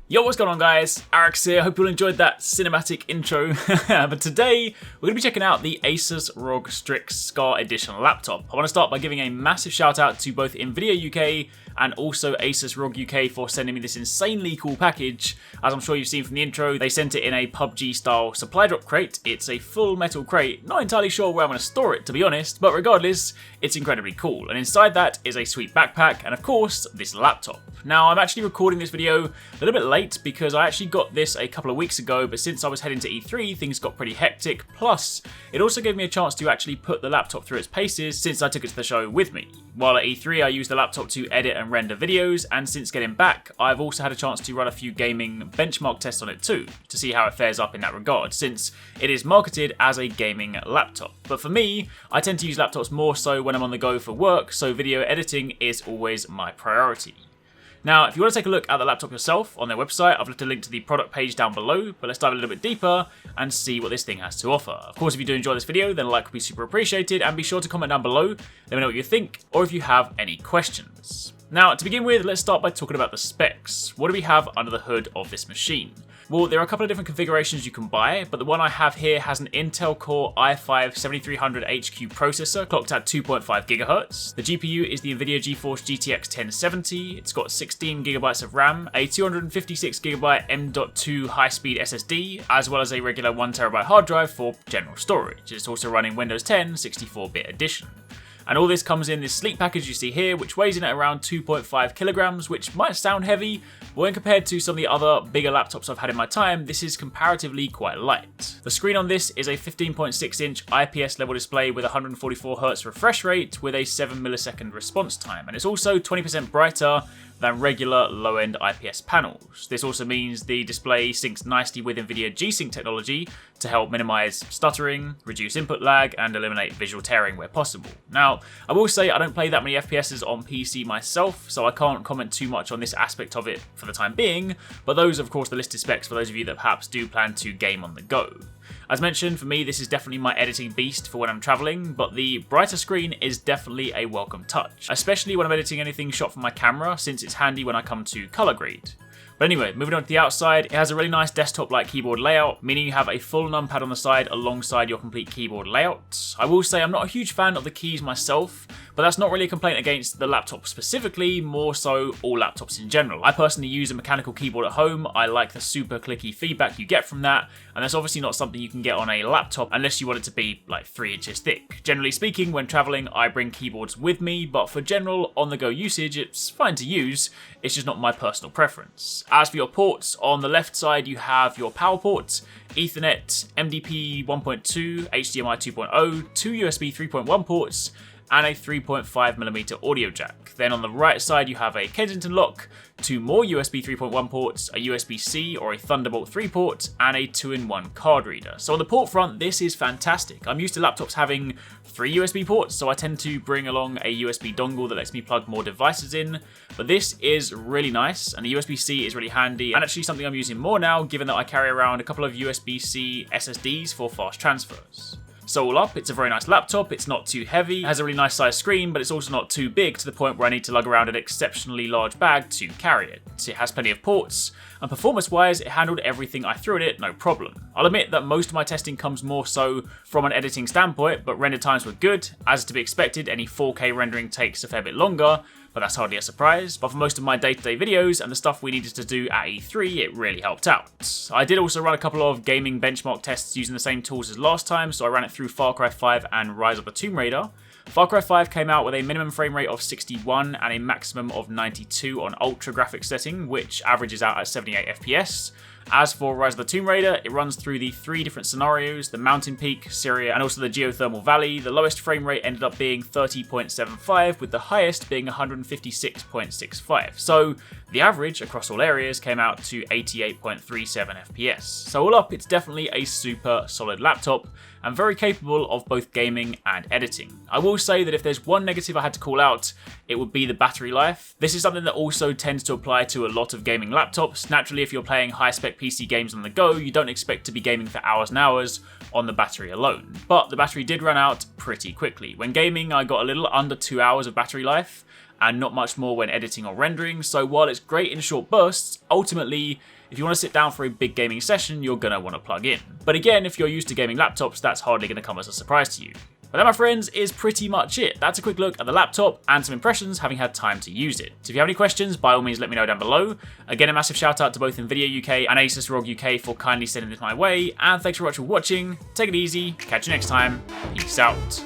Yo, what's going on guys? Arekkz here, hope you all enjoyed that cinematic intro. But today, we're going to be checking out the ASUS ROG Strix Scar Edition laptop. I want to start by giving a massive shout out to both NVIDIA UK and also ASUS ROG UK for sending me this insanely cool package. As I'm sure you've seen from the intro, they sent it in a PUBG style supply drop crate. It's a full metal crate, not entirely sure where I'm going to store it to be honest, but regardless, it's incredibly cool. And inside that is a sweet backpack and of course, this laptop. Now, I'm actually recording this video a little bit late because I actually got this a couple of weeks ago, but since I was heading to E3, things got pretty hectic. Plus, it also gave me a chance to actually put the laptop through its paces since I took it to the show with me. While at E3, I used the laptop to edit and render videos, and since getting back, I've also had a chance to run a few gaming benchmark tests on it too, to see how it fares up in that regard, since it is marketed as a gaming laptop. But for me, I tend to use laptops more so when I'm on the go for work, so video editing is always my priority. Now, if you want to take a look at the laptop yourself on their website, I've left a link to the product page down below, but let's dive a little bit deeper and see what this thing has to offer. Of course, if you do enjoy this video, then a like would be super appreciated, and be sure to comment down below, let me know what you think, or if you have any questions. Now, to begin with, let's start by talking about the specs. What do we have under the hood of this machine? Well, there are a couple of different configurations you can buy, but the one I have here has an Intel Core i5-7300HQ processor clocked at 2.5 GHz. The GPU is the NVIDIA GeForce GTX 1070. It's got 16 GB of RAM, a 256 GB M.2 high-speed SSD, as well as a regular 1 TB hard drive for general storage. It's also running Windows 10 64-bit edition. And all this comes in this sleek package you see here, which weighs in at around 2.5 kilograms, which might sound heavy, but when compared to some of the other bigger laptops I've had in my time, this is comparatively quite light. The screen on this is a 15.6-inch IPS level display with 144Hz refresh rate with a 7 millisecond response time, and it's also 20% brighter than regular low-end IPS panels. This also means the display syncs nicely with NVIDIA G-Sync technology to help minimize stuttering, reduce input lag, and eliminate visual tearing where possible. Now, I will say I don't play that many FPSs on PC myself, so I can't comment too much on this aspect of it for the time being, but those are of course the listed specs for those of you that perhaps do plan to game on the go. As mentioned, for me this is definitely my editing beast for when I'm travelling, but the brighter screen is definitely a welcome touch, especially when I'm editing anything shot from my camera, since it's handy when I come to colour grade. But anyway, moving on to the outside, it has a really nice desktop-like keyboard layout, meaning you have a full numpad on the side alongside your complete keyboard layout. I will say I'm not a huge fan of the keys myself, but that's not really a complaint against the laptop specifically, more so all laptops in general. I personally use a mechanical keyboard at home. I like the super clicky feedback you get from that, and that's obviously not something you can get on a laptop unless you want it to be like 3 inches thick. Generally speaking, when traveling, I bring keyboards with me, but for general on-the-go usage, it's fine to use, it's just not my personal preference. As for your ports, on the left side you have your power ports, Ethernet, MDP 1.2, HDMI 2.0, 2 USB 3.1 ports, and a 3.5mm audio jack. Then on the right side you have a Kensington lock, 2 more USB 3.1 ports, a USB-C or a Thunderbolt 3 port, and a 2-in-1 card reader. So on the port front, this is fantastic. I'm used to laptops having 3 USB ports, so I tend to bring along a USB dongle that lets me plug more devices in, but this is really nice, and the USB-C is really handy, and actually something I'm using more now, given that I carry around a couple of USB-C SSDs for fast transfers. So all up, it's a very nice laptop, it's not too heavy, it has a really nice sized screen, but it's also not too big to the point where I need to lug around an exceptionally large bag to carry it. It has plenty of ports, and performance-wise, it handled everything I threw at it, no problem. I'll admit that most of my testing comes more so from an editing standpoint, but render times were good. As is to be expected, any 4K rendering takes a fair bit longer, but that's hardly a surprise. But for most of my day-to-day videos and the stuff we needed to do at E3, it really helped out. I did also run a couple of gaming benchmark tests using the same tools as last time, so I ran it through Far Cry 5 and Rise of the Tomb Raider. Far Cry 5 came out with a minimum frame rate of 61 and a maximum of 92 on ultra graphics setting, which averages out at 78 FPS. As for Rise of the Tomb Raider, it runs through the 3 different scenarios, the mountain peak, Syria, and also the geothermal valley. The lowest frame rate ended up being 30.75, with the highest being 156.65. So the average across all areas came out to 88.37 FPS. So all up, it's definitely a super solid laptop, and very capable of both gaming and editing. I will say that if there's one negative I had to call out, it would be the battery life. This is something that also tends to apply to a lot of gaming laptops. Naturally, if you're playing high-spec PC games on the go, you don't expect to be gaming for hours and hours on the battery alone. But the battery did run out pretty quickly. When gaming, I got a little under 2 hours of battery life, and not much more when editing or rendering. So while it's great in short bursts, ultimately, if you want to sit down for a big gaming session, you're going to want to plug in. But again, if you're used to gaming laptops, that's hardly going to come as a surprise to you. But that, my friends, is pretty much it. That's a quick look at the laptop and some impressions having had time to use it. So if you have any questions, by all means let me know down below. Again, a massive shout out to both NVIDIA UK and ASUS ROG UK for kindly sending this my way, and thanks very much for watching. Take it easy, catch you next time, peace out.